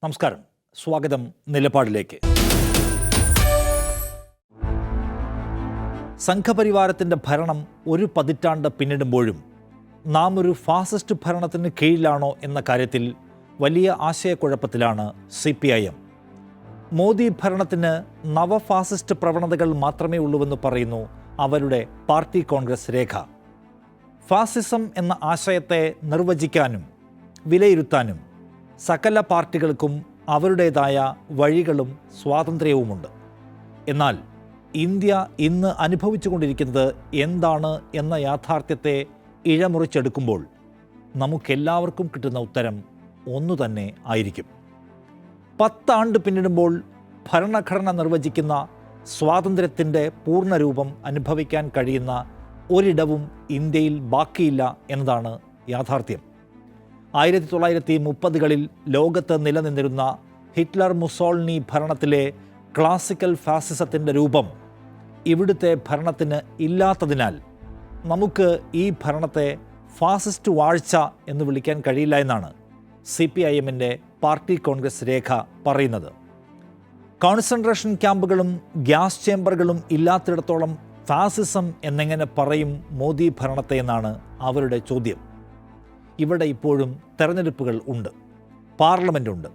നമസ്കാരം, സ്വാഗതം നിലപാടിലേക്ക്. സംഘപരിവാരത്തിൻ്റെ ഭരണം ഒരു പതിറ്റാണ്ട് പിന്നിടുമ്പോഴും നാം ഒരു ഫാസിസ്റ്റ് ഭരണത്തിന് കീഴിലാണോ എന്ന കാര്യത്തിൽ വലിയ ആശയക്കുഴപ്പത്തിലാണ് CPIM. മോദി ഭരണത്തിന് നവഫാസിസ്റ്റ് പ്രവണതകൾ മാത്രമേ ഉള്ളൂവെന്ന് പറയുന്നു അവരുടെ പാർട്ടി കോൺഗ്രസ് രേഖ. ഫാസിസം എന്ന ആശയത്തെ നിർവചിക്കാനും വിലയിരുത്താനും സകല പാർട്ടികൾക്കും അവരുടേതായ വഴികളും സ്വാതന്ത്ര്യവുമുണ്ട്. എന്നാൽ ഇന്ത്യ ഇന്ന് അനുഭവിച്ചുകൊണ്ടിരിക്കുന്നത് എന്താണ് എന്ന യാഥാർത്ഥ്യത്തെ ഇഴമുറിച്ചെടുക്കുമ്പോൾ നമുക്കെല്ലാവർക്കും കിട്ടുന്ന ഉത്തരം ഒന്നു തന്നെ ആയിരിക്കും. 10 ആണ്ട് പിന്നിടുമ്പോൾ ഭരണഘടന നിർവചിക്കുന്ന സ്വാതന്ത്ര്യത്തിൻ്റെ പൂർണ്ണരൂപം അനുഭവിക്കാൻ കഴിയുന്ന ഒരിടവും ഇന്ത്യയിൽ ബാക്കിയില്ല എന്നതാണ് യാഥാർത്ഥ്യം. 1930കളിൽ ലോകത്ത് നിലനിന്നിരുന്ന ഹിറ്റ്ലർ മുസോളിനി ഭരണത്തിലെ ക്ലാസിക്കൽ ഫാസിസത്തിൻ്റെ രൂപം ഇവിടുത്തെ ഭരണത്തിന് ഇല്ലാത്തതിനാൽ നമുക്ക് ഈ ഭരണത്തെ ഫാസിസ്റ്റ് വാഴ്ച എന്ന് വിളിക്കാൻ കഴിയില്ല എന്നാണ് CPIMൻ്റെ പാർട്ടി കോൺഗ്രസ് രേഖ പറയുന്നത്. കോൺസെൻട്രേഷൻ ക്യാമ്പുകളും ഗ്യാസ് ചേംബറുകളും ഇല്ലാത്തിടത്തോളം ഫാസിസം എന്നെങ്ങനെ പറയും മോദി ഭരണത്തെ എന്നാണ് അവരുടെ ചോദ്യം. ഇവിടെ ഇപ്പോഴും തെരഞ്ഞെടുപ്പുകൾ ഉണ്ട്, പാർലമെൻറ്റുണ്ട്,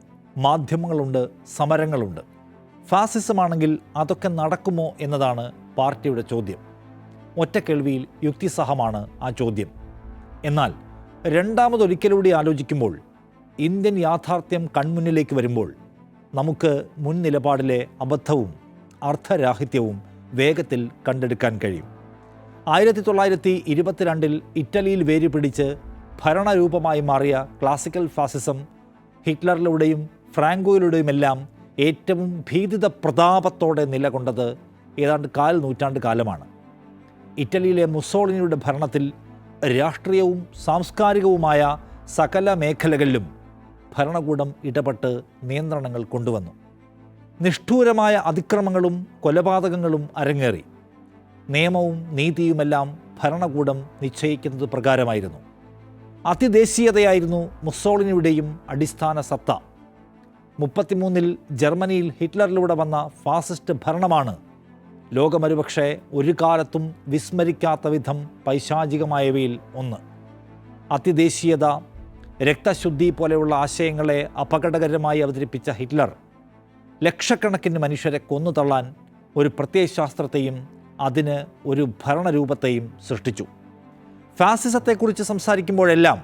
മാധ്യമങ്ങളുണ്ട്, സമരങ്ങളുണ്ട്. ഫാസിസമാണെങ്കിൽ അതൊക്കെ നടക്കുമോ എന്നതാണ് പാർട്ടിയുടെ ചോദ്യം. ഒറ്റക്കേൾവിയിൽ യുക്തിസഹമാണ് ആ ചോദ്യം. എന്നാൽ രണ്ടാമതൊരിക്കലൂടെ ആലോചിക്കുമ്പോൾ, ഇന്ത്യൻ യാഥാർത്ഥ്യം കൺമുന്നിലേക്ക് വരുമ്പോൾ നമുക്ക് മുൻ നിലപാടിലെ അബദ്ധവും അർത്ഥരാഹിത്യവും വേഗത്തിൽ കണ്ടെടുക്കാൻ കഴിയും. 1922 ഇറ്റലിയിൽ വേരുപിടിച്ച് ഭരണരൂപമായി മാറിയ ക്ലാസിക്കൽ ഫാസിസം ഹിറ്റ്ലറിലൂടെയും ഫ്രാങ്കോയിലൂടെയുമെല്ലാം ഏറ്റവും ഭീതിത പ്രതാപത്തോടെ നിലകൊണ്ടത് ഏതാണ്ട് 4 നൂറ്റാണ്ട് കാലമാണ്. ഇറ്റലിയിലെ മുസോളിനിയുടെ ഭരണത്തിൽ രാഷ്ട്രീയവും സാംസ്കാരികവുമായ സകല മേഖലകളിലും ഭരണകൂടം ഇടപെട്ട് നിയന്ത്രണങ്ങൾ കൊണ്ടുവന്നു. നിഷ്ഠൂരമായ അതിക്രമങ്ങളും കൊലപാതകങ്ങളും അരങ്ങേറി. നിയമവും നീതിയുമെല്ലാം ഭരണകൂടം നിശ്ചയിക്കുന്നത് പ്രകാരമായിരുന്നു. അതിദേശീയതയായിരുന്നു മുസോളിനിയുടെയും അടിസ്ഥാന സത്ത. 1933 ജർമ്മനിയിൽ ഹിറ്റ്ലറിലൂടെ വന്ന ഫാസിസ്റ്റ് ഭരണമാണ് ലോകമൊരുപക്ഷെ ഒരു കാലത്തും വിസ്മരിക്കാത്ത വിധം പൈശാചികമായവയിൽ ഒന്ന്. അതിദേശീയത, രക്തശുദ്ധി പോലെയുള്ള ആശയങ്ങളെ അപകടകരമായി അവതരിപ്പിച്ച ഹിറ്റ്ലർ ലക്ഷക്കണക്കിന് മനുഷ്യരെ കൊന്നുതള്ളാൻ ഒരു പ്രത്യയശാസ്ത്രത്തെയും അതിന് ഒരു ഭരണരൂപത്തെയും സൃഷ്ടിച്ചു. ഫാസിസത്തെക്കുറിച്ച് സംസാരിക്കുമ്പോഴെല്ലാം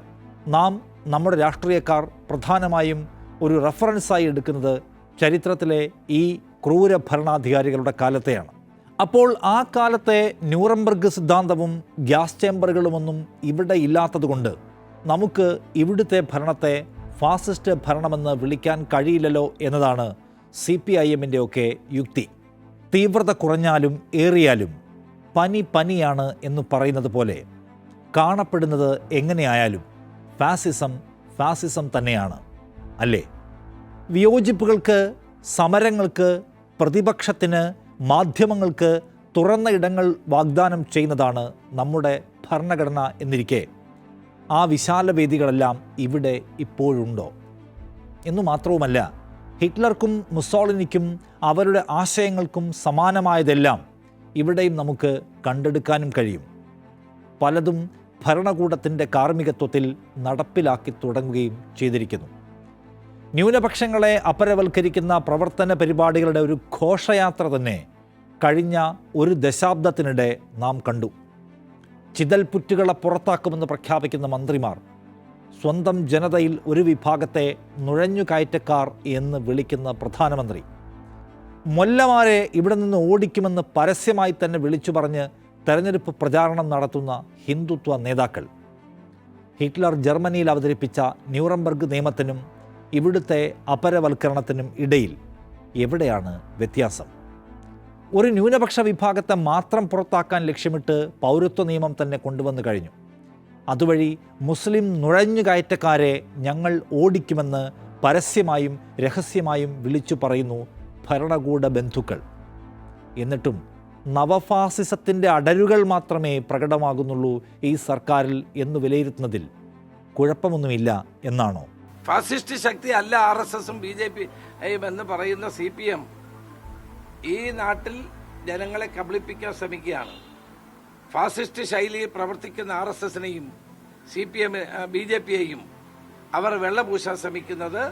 നാം നമ്മുടെ രാഷ്ട്രീയക്കാർ പ്രധാനമായും ഒരു റെഫറൻസായി എടുക്കുന്നത് ചരിത്രത്തിലെ ഈ ക്രൂര ഭരണാധികാരികളുടെ കാലത്തെയാണ്. അപ്പോൾ ആ കാലത്തെ ന്യൂറംബർഗ് സിദ്ധാന്തവും ഗ്യാസ് ചേംബറുകളുമൊന്നും ഇവിടെ ഇല്ലാത്തതുകൊണ്ട് നമുക്ക് ഇവിടുത്തെ ഭരണത്തെ ഫാസിസ്റ്റ് ഭരണമെന്ന് വിളിക്കാൻ കഴിയില്ലല്ലോ എന്നതാണ് CPIMൻ്റെ ഒക്കെ യുക്തി. തീവ്രത കുറഞ്ഞാലും ഏറിയാലും പനിയാണ് എന്ന് പറയുന്നത് പോലെ കാണപ്പെടുന്നത് എങ്ങനെയായാലും ഫാസിസം തന്നെയാണ്, അല്ലേ? വിയോജിപ്പുകൾക്ക്, സമരങ്ങൾക്ക്, പ്രതിപക്ഷത്തിന്, മാധ്യമങ്ങൾക്ക് തുറന്ന ഇടങ്ങൾ വാഗ്ദാനം ചെയ്യുന്നതാണ് നമ്മുടെ ഭരണഘടന എന്നിരിക്കെ ആ വിശാല വേദികളെല്ലാം ഇവിടെ ഇപ്പോഴുണ്ടോ? എന്നു മാത്രവുമല്ല, ഹിറ്റ്ലർക്കും മുസോളിനിക്കും അവരുടെ ആശയങ്ങൾക്കും സമാനമായതെല്ലാം ഇവിടെയും നമുക്ക് കണ്ടെടുക്കാനും കഴിയും. പലതും ഭരണകൂടത്തിൻ്റെ കാർമ്മികത്വത്തിൽ നടപ്പിലാക്കി തുടങ്ങുകയും ചെയ്തിരിക്കുന്നു. ന്യൂനപക്ഷങ്ങളെ അപരവൽക്കരിക്കുന്ന പ്രവർത്തന പരിപാടികളുടെ ഒരു ഘോഷയാത്ര തന്നെ കഴിഞ്ഞ ഒരു ദശാബ്ദത്തിനിടെ നാം കണ്ടു. ചിതൽപുറ്റുകളെ പുറത്താക്കുമെന്ന് പ്രഖ്യാപിക്കുന്ന മന്ത്രിമാർ, സ്വന്തം ജനതയിൽ ഒരു വിഭാഗത്തെ നുഴഞ്ഞുകയറ്റക്കാർ എന്ന് വിളിക്കുന്ന പ്രധാനമന്ത്രി, മൊല്ലമാരെ ഇവിടെ നിന്ന് ഓടിക്കുമെന്ന് പരസ്യമായി തന്നെ വിളിച്ചു പറഞ്ഞ് തെരഞ്ഞെടുപ്പ് പ്രചാരണം നടത്തുന്ന ഹിന്ദുത്വ നേതാക്കൾ. ഹിറ്റ്ലർ ജർമ്മനിയിൽ അവതരിപ്പിച്ച ന്യൂറംബർഗ് നിയമത്തിനും ഇവിടുത്തെ അപരവൽക്കരണത്തിനും ഇടയിൽ എവിടെയാണ് വ്യത്യാസം? ഒരു ന്യൂനപക്ഷ വിഭാഗത്തെ മാത്രം പുറത്താക്കാൻ ലക്ഷ്യമിട്ട് പൗരത്വ നിയമം തന്നെ കൊണ്ടുവന്നു കഴിഞ്ഞു. അതുവഴി മുസ്ലിം നുഴഞ്ഞുകയറ്റക്കാരെ ഞങ്ങൾ ഓടിക്കുമെന്ന് പരസ്യമായും രഹസ്യമായും വിളിച്ചു പറയുന്നു ഭരണകൂട ബന്ധുക്കൾ. എന്നിട്ടും നവഫാസിസത്തിൻ്റെ അടരുകൾ മാത്രമേ പ്രകടമാകുന്നുള്ളൂ ഈ സർക്കാരിൽ എന്ന് വിലയിരുത്തുന്നതിൽ കുഴപ്പമൊന്നുമില്ല എന്നാണോ? ഫാസിസ്റ്റ് ശക്തി അല്ല RSSും BJP എന്ന് പറയുന്ന CPM ഈ നാട്ടിൽ ജനങ്ങളെ കബളിപ്പിക്കാൻ ശ്രമിക്കുകയാണ്. ഫാസിസ്റ്റ് ശൈലിയിൽ പ്രവർത്തിക്കുന്ന RSSനെയും CPM BJPയെയും അവർ വെള്ളപൂശാൻ ശ്രമിക്കുന്നത്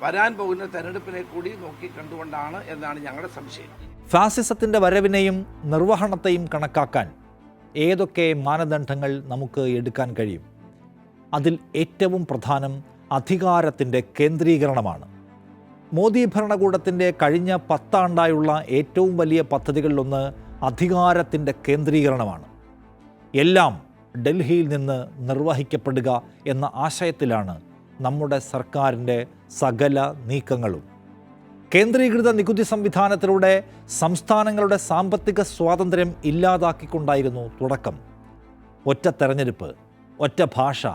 വരാൻ പോകുന്ന തെരഞ്ഞെടുപ്പിനെ കൂടി നോക്കി കണ്ടുകൊണ്ടാണ് എന്നാണ് ഞങ്ങളുടെ സംശയം. ഫാസിസത്തിൻ്റെ വരവിനെയും നിർവഹണത്തെയും കണക്കാക്കാൻ ഏതൊക്കെ മാനദണ്ഡങ്ങൾ നമുക്ക് എടുക്കാൻ കഴിയും? അതിൽ ഏറ്റവും പ്രധാനം അധികാരത്തിൻ്റെ കേന്ദ്രീകരണമാണ്. മോദി ഭരണകൂടത്തിൻ്റെ കഴിഞ്ഞ 10 ആണ്ടായുള്ള ഏറ്റവും വലിയ പദ്ധതികളിലൊന്ന് അധികാരത്തിൻ്റെ കേന്ദ്രീകരണമാണ്. എല്ലാം ഡൽഹിയിൽ നിന്ന് നിർവഹിക്കപ്പെടുക എന്ന ആശയത്തിലാണ് നമ്മുടെ സർക്കാരിൻ്റെ സകല നീക്കങ്ങളും. കേന്ദ്രീകൃത നികുതി സംവിധാനത്തിലൂടെ സംസ്ഥാനങ്ങളുടെ സാമ്പത്തിക സ്വാതന്ത്ര്യം ഇല്ലാതാക്കിക്കൊണ്ടായിരുന്നു തുടക്കം. ഒറ്റ തെരഞ്ഞെടുപ്പ്, ഒറ്റ ഭാഷ,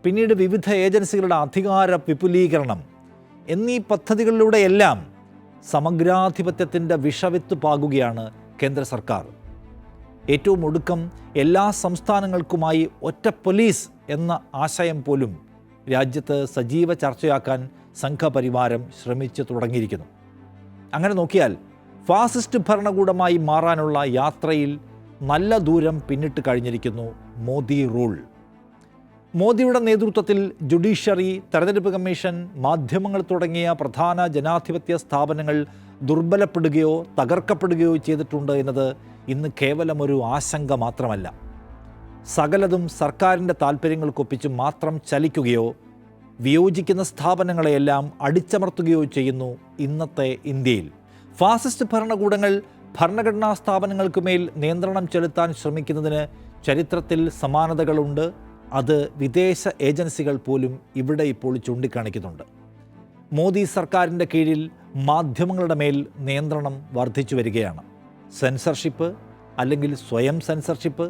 പിന്നീട് വിവിധ ഏജൻസികളുടെ അധികാര വിപുലീകരണം എന്നീ പദ്ധതികളിലൂടെയെല്ലാം സമഗ്രാധിപത്യത്തിൻ്റെ വിഷവിത്ത് പാകുകയാണ് കേന്ദ്ര സർക്കാർ. ഏറ്റവും ഒടുക്കം എല്ലാ സംസ്ഥാനങ്ങൾക്കുമായി ഒറ്റ പോലീസ് എന്ന ആശയം പോലും രാജ്യത്ത് സജീവ ചർച്ചയാക്കാൻ സംഘപരിവാരം ശ്രമിച്ചു തുടങ്ങിയിരിക്കുന്നു. അങ്ങനെ നോക്കിയാൽ ഫാസിസ്റ്റ് ഭരണകൂടമായി മാറാനുള്ള യാത്രയിൽ നല്ല ദൂരം പിന്നിട്ട് കഴിഞ്ഞിരിക്കുന്നു മോദി റൂൾ. മോദിയുടെ നേതൃത്വത്തിൽ ജുഡീഷ്യറി, തെരഞ്ഞെടുപ്പ് കമ്മീഷൻ, മാധ്യമങ്ങൾ തുടങ്ങിയ പ്രധാന ജനാധിപത്യ സ്ഥാപനങ്ങൾ ദുർബലപ്പെടുകയോ തകർക്കപ്പെടുകയോ ചെയ്തിട്ടുണ്ട് എന്നത് ഇന്ന് കേവലം ഒരു ആശങ്ക മാത്രമല്ല. സകലതും സർക്കാരിൻ്റെ താൽപ്പര്യങ്ങൾക്കൊപ്പിച്ച് മാത്രം ചലിക്കുകയോ വിയോജിക്കുന്ന സ്ഥാപനങ്ങളെയെല്ലാം അടിച്ചമർത്തുകയോ ചെയ്യുന്നു ഇന്നത്തെ ഇന്ത്യയിൽ. ഫാസിസ്റ്റ് ഭരണകൂടങ്ങൾ ഭരണഘടനാ സ്ഥാപനങ്ങൾക്കുമേൽ നിയന്ത്രണം ചെലുത്താൻ ശ്രമിക്കുന്നതിന് ചരിത്രത്തിൽ സമാനതകളുണ്ട്. അത് വിദേശ ഏജൻസികൾ പോലും ഇവിടെ ഇപ്പോൾ ചൂണ്ടിക്കാണിക്കുന്നുണ്ട്. മോദി സർക്കാരിൻ്റെ കീഴിൽ മാധ്യമങ്ങളുടെ മേൽ നിയന്ത്രണം വർദ്ധിച്ചു വരികയാണ്. സെൻസർഷിപ്പ് അല്ലെങ്കിൽ സ്വയം സെൻസർഷിപ്പ്,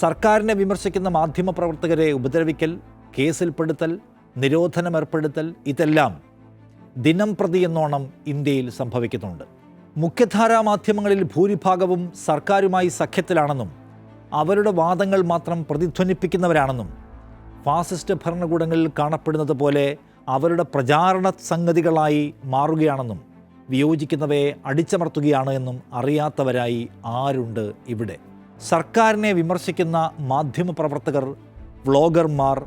സർക്കാരിനെ വിമർശിക്കുന്ന മാധ്യമപ്രവർത്തകരെ ഉപദ്രവിക്കൽ, കേസിൽപ്പെടുത്തൽ, നിരോധനം ഏർപ്പെടുത്തൽ, ഇതെല്ലാം ദിനം പ്രതി എന്നോണം ഇന്ത്യയിൽ സംഭവിക്കുന്നുണ്ട്. മുഖ്യധാരാ മാധ്യമങ്ങളിൽ ഭൂരിഭാഗവും സർക്കാരുമായി സഖ്യത്തിലാണെന്നും അവരുടെ വാദങ്ങൾ മാത്രം പ്രതിധ്വനിപ്പിക്കുന്നവരാണെന്നും ഫാസിസ്റ്റ് ഭരണകൂടങ്ങളിൽ കാണപ്പെടുന്നത് പോലെ അവരുടെ പ്രചാരണ സംഗതികളായി മാറുകയാണെന്നും വിയോജിക്കുന്നവയെ അടിച്ചമർത്തുകയാണ് എന്നും അറിയാത്തവരായി ആരുണ്ട് ഇവിടെ? സർക്കാരിനെ വിമർശിക്കുന്ന മാധ്യമപ്രവർത്തകർ, വ്ളോഗർമാർ,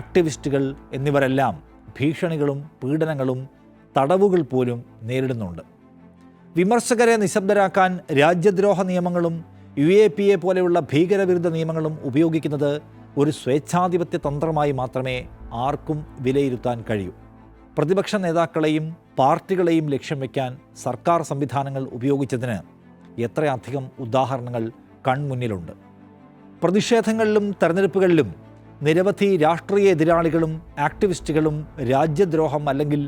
ആക്ടിവിസ്റ്റുകൾ എന്നിവരെല്ലാം ഭീഷണികളും പീഡനങ്ങളും തടവുകൾ പോലും നേരിടുന്നുണ്ട്. വിമർശകരെ നിശബ്ദരാക്കാൻ രാജ്യദ്രോഹ നിയമങ്ങളും UAPA പോലെയുള്ള ഭീകരവിരുദ്ധ നിയമങ്ങളും ഉപയോഗിക്കുന്നത് ഒരു സ്വേച്ഛാധിപത്യ തന്ത്രമായി മാത്രമേ ആർക്കും വിലയിരുത്താൻ കഴിയൂ. പ്രതിപക്ഷ നേതാക്കളെയും പാർട്ടികളെയും ലക്ഷ്യം വയ്ക്കാൻ സർക്കാർ സംവിധാനങ്ങൾ ഉപയോഗിച്ചതിന് എത്രയധികം ഉദാഹരണങ്ങൾ കൺമുന്നിലുണ്ട്. പ്രതിഷേധങ്ങളിലും തെരഞ്ഞെടുപ്പുകളിലും നിരവധി രാഷ്ട്രീയ എതിരാളികളും ആക്ടിവിസ്റ്റുകളും രാജ്യദ്രോഹം അല്ലെങ്കിൽ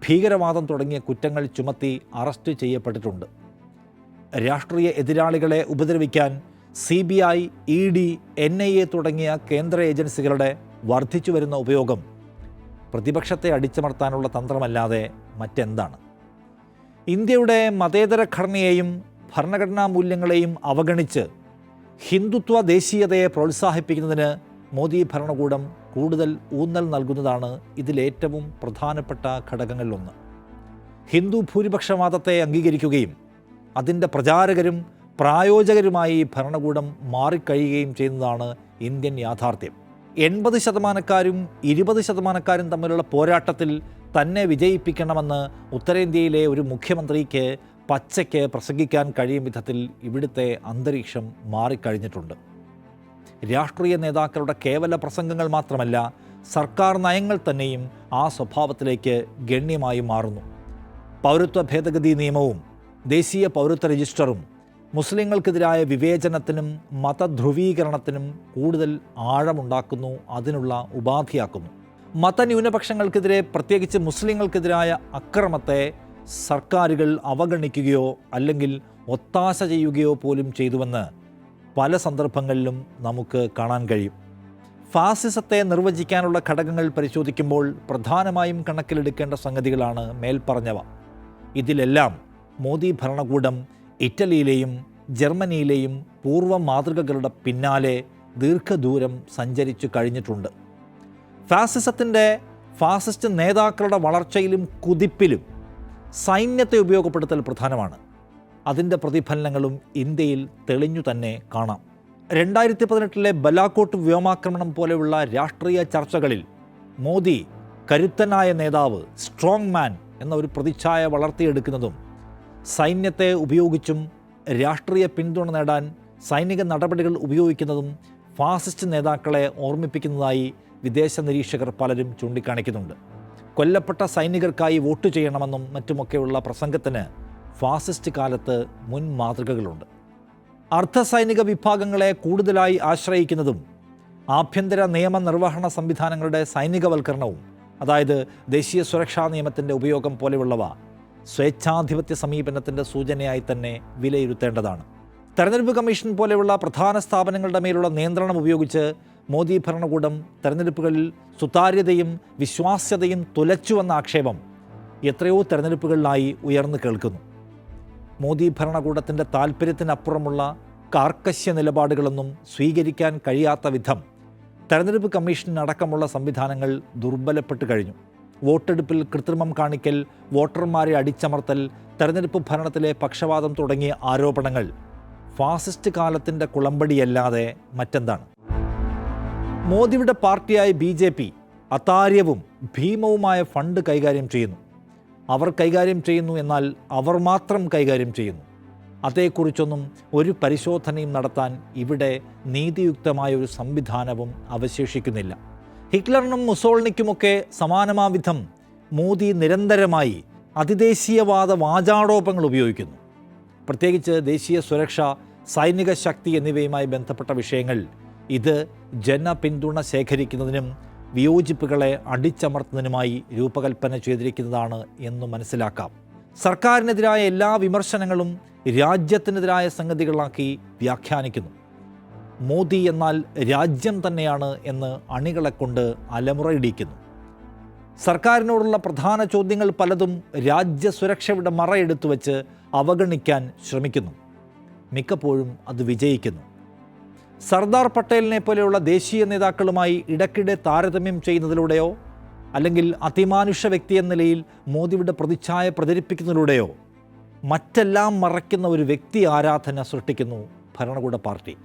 ഭീകരവാദം തുടങ്ങിയ കുറ്റങ്ങൾ ചുമത്തി അറസ്റ്റ് ചെയ്യപ്പെട്ടിട്ടുണ്ട്. രാഷ്ട്രീയ എതിരാളികളെ ഉപദ്രവിക്കാൻ CBI, ED, NIA തുടങ്ങിയ കേന്ദ്ര ഏജൻസികളുടെ വർദ്ധിച്ചു വരുന്ന ഉപയോഗം പ്രതിപക്ഷത്തെ അടിച്ചമർത്താനുള്ള തന്ത്രമല്ലാതെ മറ്റെന്താണ്? ഇന്ത്യയുടെ മതേതര ഘടനയെയും ഭരണഘടനാ മൂല്യങ്ങളെയും അവഗണിച്ച് ഹിന്ദുത്വ ദേശീയതയെ പ്രോത്സാഹിപ്പിക്കുന്നതിന് മോദി ഭരണകൂടം കൂടുതൽ ഊന്നൽ നൽകുന്നതാണ് ഇതിലേറ്റവും പ്രധാനപ്പെട്ട ഘടകങ്ങളിലൊന്ന്. ഹിന്ദു ഭൂരിപക്ഷവാദത്തെ അംഗീകരിക്കുകയും അതിൻ്റെ പ്രചാരകരും പ്രായോജകരുമായി ഭരണകൂടം മാറിക്കഴിയുകയും ചെയ്യുന്നതാണ് ഇന്ത്യൻ യാഥാർത്ഥ്യം. 80% 20% തമ്മിലുള്ള പോരാട്ടത്തിൽ തന്നെ വിജയിപ്പിക്കണമെന്ന് ഉത്തരേന്ത്യയിലെ ഒരു മുഖ്യമന്ത്രിക്ക് പച്ചയ്ക്ക് പ്രസംഗിക്കാൻ കഴിയും വിധത്തിൽ ഇവിടുത്തെ അന്തരീക്ഷം മാറിക്കഴിഞ്ഞിട്ടുണ്ട്. രാഷ്ട്രീയ നേതാക്കളുടെ കേവല പ്രസംഗങ്ങൾ മാത്രമല്ല, സർക്കാർ നയങ്ങൾ തന്നെയും ആ സ്വഭാവത്തിലേക്ക് ഗണ്യമായി മാറുന്നു. പൗരത്വ ഭേദഗതി നിയമവും ദേശീയ പൗരത്വ രജിസ്റ്ററും മുസ്ലിങ്ങൾക്കെതിരായ വിവേചനത്തിനും മതധ്രുവീകരണത്തിനും കൂടുതൽ ആഴമുണ്ടാക്കുന്നു, അതിനുള്ള ഉപാധിയാക്കുന്നു. മതന്യൂനപക്ഷങ്ങൾക്കെതിരെ, പ്രത്യേകിച്ച് മുസ്ലിങ്ങൾക്കെതിരായ അക്രമത്തെ സർക്കാരുകൾ അവഗണിക്കുകയോ അല്ലെങ്കിൽ ഒത്താശ ചെയ്യുകയോ പോലും ചെയ്തുവെന്ന് പല സന്ദർഭങ്ങളിലും നമുക്ക് കാണാൻ കഴിയും. ഫാസിസത്തെ നിർവചിക്കാനുള്ള ഘടകങ്ങൾ പരിശോധിക്കുമ്പോൾ പ്രധാനമായും കണക്കിലെടുക്കേണ്ട സംഗതികളാണ് മേൽപ്പറഞ്ഞവ. ഇതിലെല്ലാം മോദി ഭരണകൂടം ഇറ്റലിയിലെയും ജർമ്മനിയിലെയും പൂർവ്വ മാതൃകകളുടെ പിന്നാലെ ദീർഘദൂരം സഞ്ചരിച്ചു കഴിഞ്ഞിട്ടുണ്ട്. ഫാസിസത്തിൻ്റെ ഫാസിസ്റ്റ് നേതാക്കളുടെ വളർച്ചയിലും കുതിപ്പിലും സൈന്യത്തെ ഉപയോഗപ്പെടുത്തൽ പ്രധാനമാണ്. അതിൻ്റെ പ്രതിഫലനങ്ങളും ഇന്ത്യയിൽ തെളിഞ്ഞു തന്നെ കാണാം. 2018 ബലാക്കോട്ട് വ്യോമാക്രമണം പോലെയുള്ള രാഷ്ട്രീയ ചർച്ചകളിൽ മോദി കരുത്തനായ നേതാവ്, സ്ട്രോങ് മാൻ എന്ന ഒരു പ്രതിച്ഛായ വളർത്തിയെടുക്കുന്നതും സൈന്യത്തെ ഉപയോഗിച്ചും രാഷ്ട്രീയ പിന്തുണ നേടാൻ സൈനിക നടപടികൾ ഉപയോഗിക്കുന്നതും ഫാസിസ്റ്റ് നേതാക്കളെ ഓർമ്മിപ്പിക്കുന്നതായി വിദേശ നിരീക്ഷകർ പലരും ചൂണ്ടിക്കാണിക്കുന്നുണ്ട്. കൊല്ലപ്പെട്ട സൈനികർക്കായി വോട്ട് ചെയ്യണമെന്നും മറ്റുമൊക്കെയുള്ള പ്രസംഗത്തിന് ഫാസിസ്റ്റ് കാലത്ത് മുൻ മാതൃകകളുണ്ട്. അർദ്ധസൈനിക വിഭാഗങ്ങളെ കൂടുതലായി ആശ്രയിക്കുന്നതും ആഭ്യന്തര നിയമനിർവഹണ സംവിധാനങ്ങളുടെ സൈനികവൽക്കരണവും, അതായത് ദേശീയ സുരക്ഷാ നിയമത്തിൻ്റെ ഉപയോഗം പോലെയുള്ളവ സ്വേച്ഛാധിപത്യ സമീപനത്തിൻ്റെ സൂചനയായി തന്നെ വിലയിരുത്തേണ്ടതാണ്. തെരഞ്ഞെടുപ്പ് കമ്മീഷൻ പോലെയുള്ള പ്രധാന സ്ഥാപനങ്ങളുടെ മേലുള്ള നിയന്ത്രണം ഉപയോഗിച്ച് മോദി ഭരണകൂടം തെരഞ്ഞെടുപ്പുകളിൽ സുതാര്യതയും വിശ്വാസ്യതയും തുലച്ചുവെന്ന ആക്ഷേപം എത്രയോ തെരഞ്ഞെടുപ്പുകളിലായി ഉയർന്നു കേൾക്കുന്നു. മോദി ഭരണകൂടത്തിൻ്റെ താൽപ്പര്യത്തിനപ്പുറമുള്ള കാർക്കശ്യ നിലപാടുകളൊന്നും സ്വീകരിക്കാൻ കഴിയാത്ത വിധം തെരഞ്ഞെടുപ്പ് കമ്മീഷനടക്കമുള്ള സംവിധാനങ്ങൾ ദുർബലപ്പെട്ട് കഴിഞ്ഞു. വോട്ടെടുപ്പിൽ കൃത്രിമം കാണിക്കൽ, വോട്ടർമാരെ അടിച്ചമർത്തൽ, തെരഞ്ഞെടുപ്പ് ഭരണത്തിലെ പക്ഷപാതം തുടങ്ങിയ ആരോപണങ്ങൾ ഫാസിസ്റ്റ് കാലത്തിൻ്റെ കുളമ്പടിയല്ലാതെ മറ്റെന്താണ്? മോദിയുടെ പാർട്ടിയായ BJP അതാര്യവും ഭീമവുമായ ഫണ്ട് കൈകാര്യം ചെയ്യുന്നു. അവർ കൈകാര്യം ചെയ്യുന്നു, എന്നാൽ അവർ മാത്രം കൈകാര്യം ചെയ്യുന്നു. അതേക്കുറിച്ചൊന്നും ഒരു പരിശോധനയും നടത്താൻ ഇവിടെ നീതിയുക്തമായ ഒരു സംവിധാനവും അവശേഷിക്കുന്നില്ല. ഹിറ്റ്ലറിനും മുസോളിനിക്കുമൊക്കെ സമാനമാവിധം മോദി നിരന്തരമായി അതിദേശീയവാദ വാചാടോപങ്ങൾ ഉപയോഗിക്കുന്നു. പ്രത്യേകിച്ച് ദേശീയ സുരക്ഷ, സൈനിക ശക്തി എന്നിവയുമായി ബന്ധപ്പെട്ട വിഷയങ്ങൾ ഇത് ജനപിന്തുണ ശേഖരിക്കുന്നതിനും വിയോജിപ്പുകളെ അടിച്ചമർത്തുന്നതിനുമായി രൂപകൽപ്പന ചെയ്തിരിക്കുന്നതാണ് എന്ന് മനസ്സിലാക്കാം. സർക്കാരിനെതിരായ എല്ലാ വിമർശനങ്ങളും രാജ്യത്തിനെതിരായ സംഗതികളാക്കി വ്യാഖ്യാനിക്കുന്നു. മോദി എന്നാൽ രാജ്യം തന്നെയാണ് എന്ന് അണികളെക്കൊണ്ട് അലമുറയിടിക്കുന്നു. സർക്കാരിനോടുള്ള പ്രധാന ചോദ്യങ്ങൾ പലതും രാജ്യസുരക്ഷയുടെ മറയെടുത്തു വച്ച് അവഗണിക്കാൻ ശ്രമിക്കുന്നു. മിക്കപ്പോഴും അത് വിജയിക്കുന്നു. സർദാർ പട്ടേലിനെ പോലെയുള്ള ദേശീയ നേതാക്കളുമായി ഇടയ്ക്കിടെ താരതമ്യം ചെയ്യുന്നതിലൂടെയോ അല്ലെങ്കിൽ അതിമാനുഷ വ്യക്തി എന്ന നിലയിൽ മോദിയുടെ പ്രതിച്ഛായ പ്രചരിപ്പിക്കുന്നതിലൂടെയോ മറ്റെല്ലാം മറയ്ക്കുന്ന ഒരു വ്യക്തി ആരാധന സൃഷ്ടിക്കുന്നു ഭരണകൂട പാർട്ടി.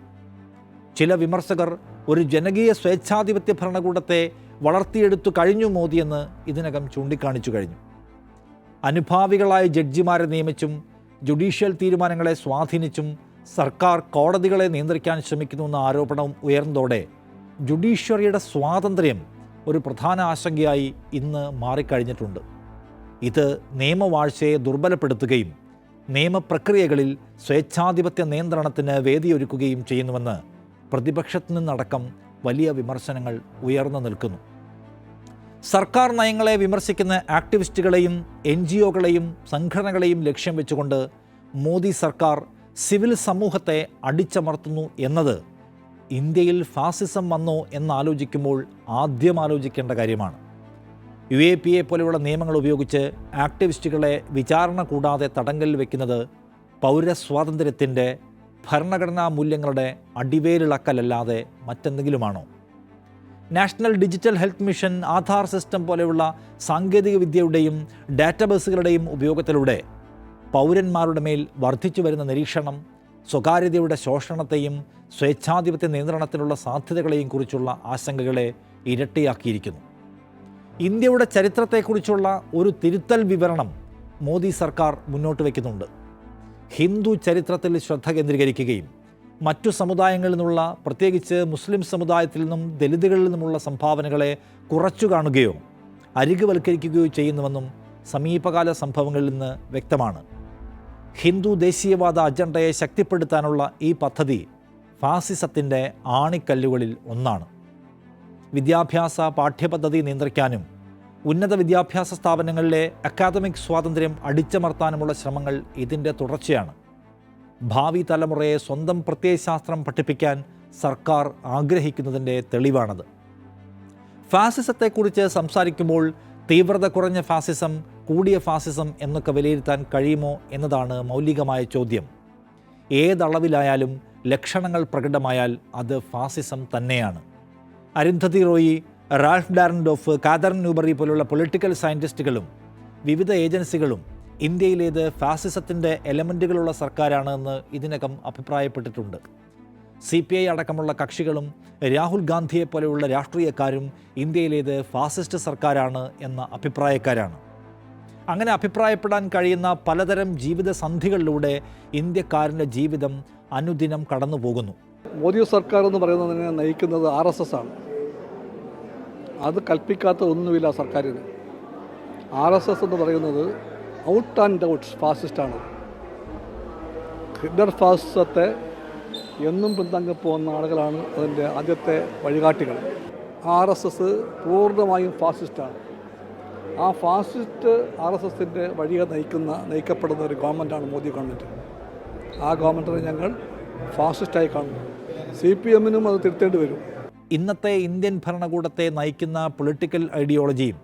ചില വിമർശകർ ഒരു ജനകീയ സ്വേച്ഛാധിപത്യ ഭരണകൂടത്തെ വളർത്തിയെടുത്തു കഴിഞ്ഞു മോദിയെന്ന് ഇതിനകം ചൂണ്ടിക്കാണിച്ചു കഴിഞ്ഞു. അനുഭാവികളായ ജഡ്ജിമാരെ നിയമിച്ചും ജുഡീഷ്യൽ തീരുമാനങ്ങളെ സ്വാധീനിച്ചും സർക്കാർ കോടതികളെ നിയന്ത്രിക്കാൻ ശ്രമിക്കുന്നുവെന്ന ആരോപണം ഉയർന്നതോടെ ജുഡീഷ്യറിയുടെ സ്വാതന്ത്ര്യം ഒരു പ്രധാന ആശങ്കയായി ഇന്ന് മാറിക്കഴിഞ്ഞിട്ടുണ്ട്. ഇത് നിയമവാഴ്ചയെ ദുർബലപ്പെടുത്തുകയും നിയമപ്രക്രിയകളിൽ സ്വേച്ഛാധിപത്യ നിയന്ത്രണത്തിന് വേദിയൊരുക്കുകയും ചെയ്യുന്നുവെന്ന് പ്രതിപക്ഷത്തു നിന്നടക്കം വലിയ വിമർശനങ്ങൾ ഉയർന്നു നിൽക്കുന്നു. സർക്കാർ നയങ്ങളെ വിമർശിക്കുന്ന ആക്ടിവിസ്റ്റുകളെയും NGOകളെയും സംഘടനകളെയും ലക്ഷ്യം വെച്ചുകൊണ്ട് മോദി സർക്കാർ സിവിൽ സമൂഹത്തെ അടിച്ചമർത്തുന്നു എന്നത് ഇന്ത്യയിൽ ഫാസിസം വന്നോ എന്നാലോചിക്കുമ്പോൾ ആദ്യം ആലോചിക്കേണ്ട കാര്യമാണ്. UAPA പോലെയുള്ള നിയമങ്ങൾ ഉപയോഗിച്ച് ആക്ടിവിസ്റ്റുകളെ വിചാരണ കൂടാതെ തടങ്കലിൽ വയ്ക്കുന്നത് പൗരസ്വാതന്ത്ര്യത്തിൻ്റെ, ഭരണഘടനാ മൂല്യങ്ങളുടെ അടിവേരിളക്കലല്ലാതെ മറ്റെന്തെങ്കിലുമാണോ? National digital health mission, Aadhaar system പോലെയുള്ള സാങ്കേതിക വിദ്യയുടെയും ഡാറ്റാബേസുകളുടെയും ഉപയോഗത്തിലൂടെ പൗരന്മാരുടെ മേൽ വർദ്ധിച്ചു വരുന്ന നിരീക്ഷണം സ്വകാര്യതയുടെ ശോഷണത്തെയും സ്വേച്ഛാധിപത്യ നിയന്ത്രണത്തിനുള്ള സാധ്യതകളെയും കുറിച്ചുള്ള ആശങ്കകളെ ഇരട്ടിയാക്കിയിരിക്കുന്നു. ഇന്ത്യയുടെ ചരിത്രത്തെക്കുറിച്ചുള്ള ഒരു തിരുത്തൽ വിവരണം മോദി സർക്കാർ മുന്നോട്ട് വയ്ക്കുന്നുണ്ട്. ഹിന്ദു ചരിത്രത്തിൽ ശ്രദ്ധ കേന്ദ്രീകരിക്കുകയും മറ്റു സമുദായങ്ങളിൽ നിന്നുള്ള, പ്രത്യേകിച്ച് മുസ്ലിം സമുദായത്തിൽ നിന്നും ദലിതുകളിൽ നിന്നുമുള്ള സംഭാവനകളെ കുറച്ചു കാണുകയോ അരികുവൽക്കരിക്കുകയോ ചെയ്യുന്നുവെന്നും സമീപകാല സംഭവങ്ങളിൽ നിന്ന് വ്യക്തമാണ്. ഹിന്ദു ദേശീയവാദ അജണ്ടയെ ശക്തിപ്പെടുത്താനുള്ള ഈ പദ്ധതി ഫാസിസത്തിൻ്റെ ആണിക്കല്ലുകളിൽ ഒന്നാണ്. വിദ്യാഭ്യാസ പാഠ്യപദ്ധതി നിയന്ത്രിക്കാനും ഉന്നത വിദ്യാഭ്യാസ സ്ഥാപനങ്ങളിലെ അക്കാദമിക് സ്വാതന്ത്ര്യം അടിച്ചമർത്താനുമുള്ള ശ്രമങ്ങൾ ഇതിൻ്റെ തുടർച്ചയാണ്. ഭാവി തലമുറയെ സ്വന്തം പ്രത്യയശാസ്ത്രം പഠിപ്പിക്കാൻ സർക്കാർ ആഗ്രഹിക്കുന്നതിൻ്റെ തെളിവാണത്. ഫാസിസത്തെക്കുറിച്ച് സംസാരിക്കുമ്പോൾ തീവ്രത കുറഞ്ഞ ഫാസിസം, കൂടിയ ഫാസിസം എന്നൊക്കെ വിലയിരുത്താൻ കഴിയുമോ എന്നതാണ് മൗലികമായ ചോദ്യം. ഏതളവിലായാലും ലക്ഷണങ്ങൾ പ്രകടമായാൽ അത് ഫാസിസം തന്നെയാണ്. Arundhati Roy, Ralph Dahrendorf, Catherine Newbury പോലുള്ള പൊളിറ്റിക്കൽ സയൻറ്റിസ്റ്റുകളും വിവിധ ഏജൻസികളും ഇന്ത്യയിലേത് ഫാസിസത്തിൻ്റെ എലമെൻറ്റുകളുള്ള സർക്കാരാണ് എന്ന് ഇതിനകം അഭിപ്രായപ്പെട്ടിട്ടുണ്ട്. CPI അടക്കമുള്ള കക്ഷികളും രാഹുൽ ഗാന്ധിയെ പോലെയുള്ള രാഷ്ട്രീയക്കാരും ഇന്ത്യയിലേത് ഫാസിസ്റ്റ് സർക്കാരാണ് എന്ന അഭിപ്രായക്കാരാണ്. അങ്ങനെ അഭിപ്രായപ്പെടാൻ കഴിയുന്ന പലതരം ജീവിത സന്ധികളിലൂടെ ഇന്ത്യക്കാരൻ്റെ ജീവിതം അനുദിനം കടന്നു പോകുന്നു. മോദി സർക്കാർ എന്ന് പറയുന്നതിനെ നയിക്കുന്നത് RSS ആണ്. അത് കൽപ്പിക്കാത്ത ഒന്നുമില്ല സർക്കാരിന്. RSS എന്ന് പറയുന്നത് ഔട്ട് ആൻഡ് ഔട്ട് ഫാസിസ്റ്റാണ്. ഹിറ്റ്ലർ ഫാസിസത്തെ എന്നും പിന്താങ്ങി പോകുന്ന ആളുകളാണ് അതിൻ്റെ ആദ്യത്തെ വഴികാട്ടികൾ. RSS പൂർണ്ണമായും ഫാസിസ്റ്റാണ്. ആ ഫാസിസ്റ്റ് RSSൻ്റെ വഴിയെ നയിക്കപ്പെടുന്ന ഒരു ഗവൺമെൻറ്റാണ് മോദി ഗവൺമെൻറ്. ആ ഗവൺമെൻറ്റിനെ ഞങ്ങൾ ഫാസിസ്റ്റായി കാണുന്നു. CPM-നും അത് തിരുത്തേണ്ടി വരും. ഇന്നത്തെ ഇന്ത്യൻ ഭരണകൂടത്തെ നയിക്കുന്ന പൊളിറ്റിക്കൽ ഐഡിയോളജിയും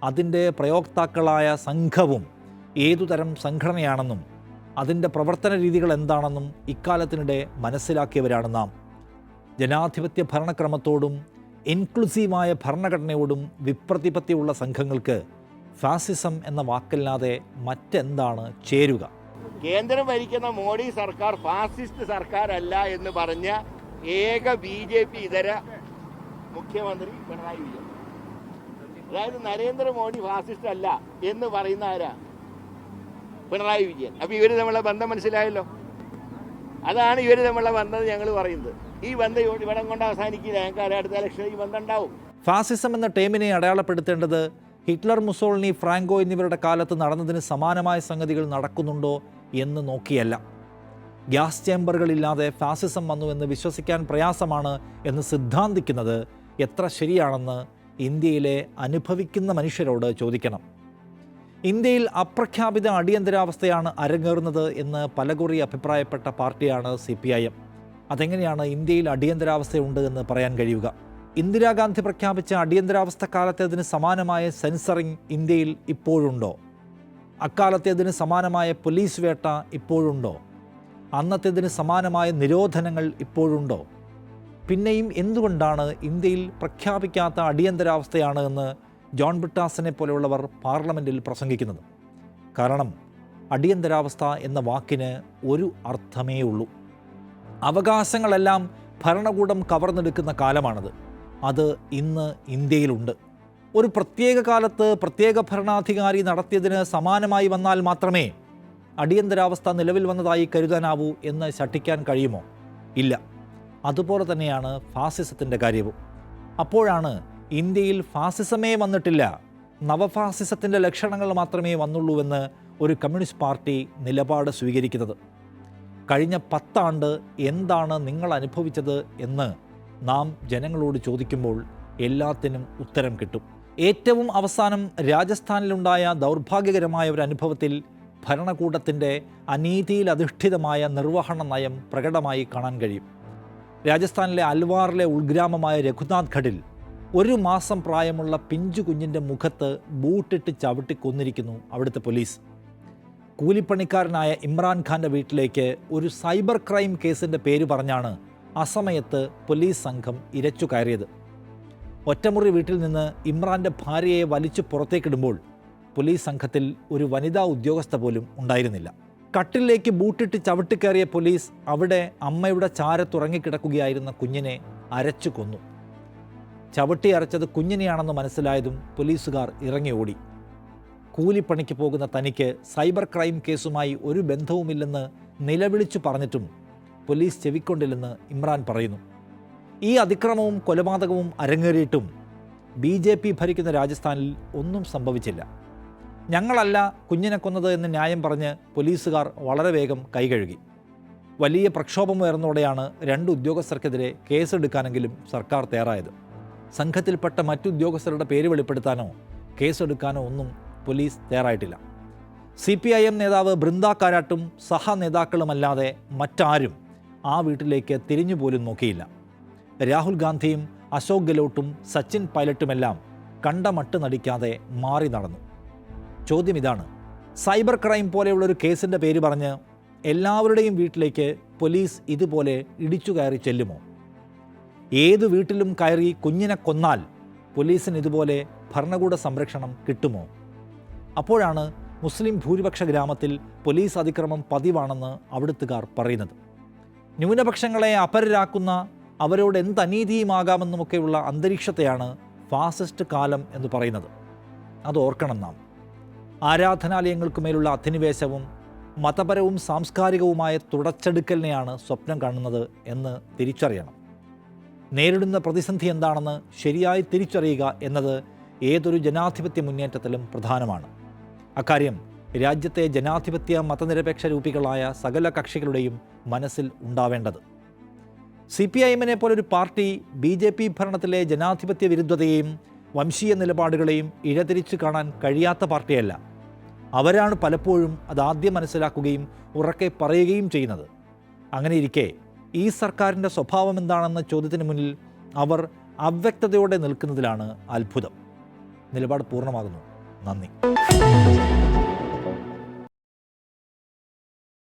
അതിൻ്റെ പ്രയോക്താക്കളായ സംഘവും ഏതുതരം സംഘടനയാണെന്നും അതിൻ്റെ പ്രവർത്തന രീതികൾ എന്താണെന്നും ഇക്കാലത്തിനിടെ മനസ്സിലാക്കിയവരാണ് നാം. ജനാധിപത്യ ഭരണക്രമത്തോടും ഇൻക്ലൂസീവായ ഭരണഘടനയോടും വിപ്രതിപത്തിയുള്ള സംഘങ്ങൾക്ക് ഫാസിസം എന്ന വാക്കല്ലാതെ മറ്റെന്താണ് ചേരുക? കേന്ദ്രം ഭരിക്കുന്ന മോഡി സർക്കാർ ഫാസിസ്റ്റ് സർക്കാരല്ല എന്ന് പറഞ്ഞ ഏക BJP ഇതര മുഖ്യമന്ത്രി പിണറായി വിജയൻ. അതായത് നരേന്ദ്രമോദി ഫാസിസ്റ്റ് അല്ല എന്ന് പറയുന്ന ആരാ? പിണറായി വിജയൻ. അപ്പോൾ ഇവർ തമ്മിലുള്ള ബന്ധം മനസ്സിലായല്ലോ. അതാണ് ഇവർ തമ്മിലുള്ള ബന്ധം ഞങ്ങൾ പറയുന്നത്. ഈ ബന്ധം ഇവിടെ കൊണ്ട് അവസാനിക്കില്ല. ഞങ്ങൾക്ക് അടുത്ത ഇലക്ഷനിൽ ഈ ബന്ധം ഉണ്ടാവും. ഫാസിസം എന്ന ടേമിനെ അടയാളപ്പെടുത്തേണ്ടത് ഹിറ്റ്ലർ, മുസോളിനി, ഫ്രാങ്കോ എന്നിവരുടെ കാലത്ത് നടന്നതിന് സമാനമായ സംഗതികൾ നടക്കുന്നുണ്ടോ എന്ന് നോക്കിയല്ല. ഗ്യാസ് ചേമ്പറുകളില്ലാതെ ഫാസിസം വന്നുവെന്ന് വിശ്വസിക്കാൻ പ്രയാസമാണ് എന്ന് സിദ്ധാന്തിക്കുന്നത് എത്ര ശരിയാണെന്ന് ഇന്ത്യയിലെ അനുഭവിക്കുന്ന മനുഷ്യരോട് ചോദിക്കണം. ഇന്ത്യയിൽ അപ്രഖ്യാപിത അടിയന്തരാവസ്ഥയാണ് അരങ്ങേറുന്നത് എന്ന് പലകുറി അഭിപ്രായപ്പെട്ട പാർട്ടിയാണ് CPIM. അതെങ്ങനെയാണ് ഇന്ത്യയിൽ അടിയന്തരാവസ്ഥയുണ്ട് എന്ന് പറയാൻ കഴിയുക? ഇന്ദിരാഗാന്ധി പ്രഖ്യാപിച്ച അടിയന്തരാവസ്ഥ കാലത്തേതിന് സമാനമായ സെൻസറിങ് ഇന്ത്യയിൽ ഇപ്പോഴുണ്ടോ? അക്കാലത്തേതിന് സമാനമായ പോലീസ് വേട്ട ഇപ്പോഴുണ്ടോ? അന്നത്തേതിന് സമാനമായ നിരോധനങ്ങൾ ഇപ്പോഴുണ്ടോ? പിന്നെയും എന്തുകൊണ്ടാണ് ഇന്ത്യയിൽ പ്രഖ്യാപിക്കാത്ത അടിയന്തരാവസ്ഥയാണ് എന്ന് ജോൺ ബ്രിട്ടാസിനെ പോലെയുള്ളവർ പാർലമെൻറ്റിൽ പ്രസംഗിക്കുന്നത്? കാരണം അടിയന്തരാവസ്ഥ എന്ന വാക്കിന് ഒരു അർത്ഥമേ ഉള്ളൂ. അവകാശങ്ങളെല്ലാം ഭരണകൂടം കവർന്നെടുക്കുന്ന കാലമാണത്. അത് ഇന്ന് ഇന്ത്യയിലുണ്ട്. ഒരു പ്രത്യേക കാലത്ത് പ്രത്യേക ഭരണാധികാരി നടത്തിയതിന് സമാനമായി വന്നാൽ മാത്രമേ അടിയന്തരാവസ്ഥ നിലവിൽ വന്നതായി കരുതാനാവൂ എന്ന് ശഠിക്കാൻ കഴിയുമോ? ഇല്ല. അതുപോലെ തന്നെയാണ് ഫാസിസത്തിൻ്റെ കാര്യവും. അപ്പോഴാണ് ഇന്ത്യയിൽ ഫാസിസമേ വന്നിട്ടില്ല, നവഫാസിസത്തിൻ്റെ ലക്ഷണങ്ങൾ മാത്രമേ വന്നുള്ളൂവെന്ന് ഒരു കമ്മ്യൂണിസ്റ്റ് പാർട്ടി നിലപാട് സ്വീകരിക്കുന്നത്. കഴിഞ്ഞ 10 ആണ്ട് എന്താണ് നിങ്ങൾ അനുഭവിച്ചത് എന്ന് നാം ജനങ്ങളോട് ചോദിക്കുമ്പോൾ എല്ലാത്തിനും ഉത്തരം കിട്ടും. ഏറ്റവും അവസാനം രാജസ്ഥാനിലുണ്ടായ ദൗർഭാഗ്യകരമായ ഒരു അനുഭവത്തിൽ ഭരണകൂടത്തിൻ്റെ അനീതിയിൽ അധിഷ്ഠിതമായ നിർവഹണ നയം പ്രകടമായി കാണാൻ കഴിയും. രാജസ്ഥാനിലെ അൽവാറിലെ ഉൾഗ്രാമമായ രഘുനാഥ് ഘഡിൽ 1 മാസം പ്രായമുള്ള പിഞ്ചു കുഞ്ഞിൻ്റെ മുഖത്ത് ബൂട്ടിട്ട് ചവിട്ടി കൊന്നിരിക്കുന്നു അവിടുത്തെ പോലീസ്. കൂലിപ്പണിക്കാരനായ ഇമ്രാൻഖാൻ്റെ വീട്ടിലേക്ക് ഒരു സൈബർ ക്രൈം കേസിൻ്റെ പേര് പറഞ്ഞാണ് അസമയത്ത് പോലീസ് സംഘം ഇരച്ചു കയറിയത്. ഒറ്റമുറി വീട്ടിൽ നിന്ന് ഇമ്രാൻ്റെ ഭാര്യയെ വലിച്ചു പുറത്തേക്കിടുമ്പോൾ പോലീസ് സംഘത്തിൽ ഒരു വനിതാ ഉദ്യോഗസ്ഥ പോലും ഉണ്ടായിരുന്നില്ല. കട്ടിലേക്ക് ബൂട്ടിട്ട് ചവിട്ടിക്കയറിയ പോലീസ് അവിടെ അമ്മയുടെ ചാരത്തുറങ്ങിക്കിടക്കുകയായിരുന്ന കുഞ്ഞിനെ അരച്ചു കൊന്നു. ചവിട്ടി അരച്ചത് കുഞ്ഞിനെയാണെന്ന് മനസ്സിലായതും പോലീസുകാർ ഇറങ്ങി ഓടി. കൂലിപ്പണിക്ക് പോകുന്ന തനിക്ക് സൈബർ ക്രൈം കേസുമായി ഒരു ബന്ധവുമില്ലെന്ന് നിലവിളിച്ചു പറഞ്ഞിട്ടും പോലീസ് ചെവിക്കൊണ്ടില്ലെന്ന് ഇമ്രാൻ പറയുന്നു. ഈ അതിക്രമവും കൊലപാതകവും അരങ്ങേറിയിട്ടും BJP ഭരിക്കുന്ന രാജസ്ഥാനിൽ ഒന്നും സംഭവിച്ചില്ല. ഞങ്ങളല്ല കുഞ്ഞിനെ കൊന്നത് എന്ന് ന്യായം പറഞ്ഞ് പോലീസുകാർ വളരെ വേഗം കൈകഴുകി. വലിയ പ്രക്ഷോഭമുയർന്നതോടെയാണ് 2 ഉദ്യോഗസ്ഥർക്കെതിരെ കേസെടുക്കാനെങ്കിലും സർക്കാർ തയ്യാറായത്. സംഘത്തിൽപ്പെട്ട മറ്റു ഉദ്യോഗസ്ഥരുടെ പേര് വെളിപ്പെടുത്താനോ കേസെടുക്കാനോ ഒന്നും പോലീസ് തയ്യാറായിട്ടില്ല. CPIM നേതാവ് ബൃന്ദ കാരാട്ടും സഹനേതാക്കളുമല്ലാതെ മറ്റാരും ആ വീട്ടിലേക്ക് തിരിഞ്ഞുപോലും നോക്കിയില്ല. രാഹുൽ ഗാന്ധിയും അശോക് ഗെഹ്ലോട്ടും സച്ചിൻ പൈലറ്റുമെല്ലാം കണ്ടമട്ട് നടിക്കാതെ മാറി നടന്നു. ചോദ്യം ഇതാണ്: സൈബർ ക്രൈം പോലെയുള്ളൊരു കേസിൻ്റെ പേര് പറഞ്ഞ് എല്ലാവരുടെയും വീട്ടിലേക്ക് പോലീസ് ഇതുപോലെ ഇടിച്ചു കയറി ചെല്ലുമോ? ഏതു വീട്ടിലും കയറി കുഞ്ഞിനെ കൊന്നാൽ പോലീസിന് ഇതുപോലെ ഭരണകൂട സംരക്ഷണം കിട്ടുമോ? അപ്പോഴാണ് മുസ്ലിം ഭൂരിപക്ഷ ഗ്രാമത്തിൽ പോലീസ് അതിക്രമം പതിവാണെന്ന് അവിടുത്തുകാർ പറയുന്നത്. ന്യൂനപക്ഷങ്ങളെ അപരരാക്കുന്ന, അവരോട് എന്ത് അനീതിയുമാകാമെന്നുമൊക്കെയുള്ള അന്തരീക്ഷത്തെയാണ് ഫാസിസ്റ്റ് കാലം എന്ന് പറയുന്നത്. അത് ഓർക്കണം നാം. ആരാധനാലയങ്ങൾക്കുമേലുള്ള അധിനിവേശവും മതപരവും സാംസ്കാരികവുമായ തുടച്ചെടുക്കലിനെയാണ് സ്വപ്നം കാണുന്നത് എന്ന് തിരിച്ചറിയണം. നേരിടുന്ന പ്രതിസന്ധി എന്താണെന്ന് ശരിയായി തിരിച്ചറിയുക എന്നത് ഏതൊരു ജനാധിപത്യ മുന്നേറ്റത്തിലും പ്രധാനമാണ്. അക്കാര്യം രാജ്യത്തെ ജനാധിപത്യ മതനിരപേക്ഷ രൂപികളായ സകല കക്ഷികളുടെയും മനസ്സിൽ ഉണ്ടാവേണ്ടത്. CPIM-നെ പോലൊരു പാർട്ടി BJP ഭരണത്തിലെ ജനാധിപത്യ വിരുദ്ധതയെയും വംശീയ നിലപാടുകളെയും ഇഴതിരിച്ചു കാണാൻ കഴിയാത്ത പാർട്ടിയല്ല. അവരാണ് പലപ്പോഴും അതാദ്യം മനസ്സിലാക്കുകയും ഉറക്കെ പറയുകയും ചെയ്യുന്നത്. അങ്ങനെയിരിക്കെ ഈ സർക്കാരിൻ്റെ സ്വഭാവം എന്താണെന്ന ചോദ്യത്തിന് മുന്നിൽ അവർ അവ്യക്തതയോടെ നിൽക്കുന്നതിലാണ് അത്ഭുതം. നിലപാട് പൂർണ്ണമാകുന്നു. നന്ദി.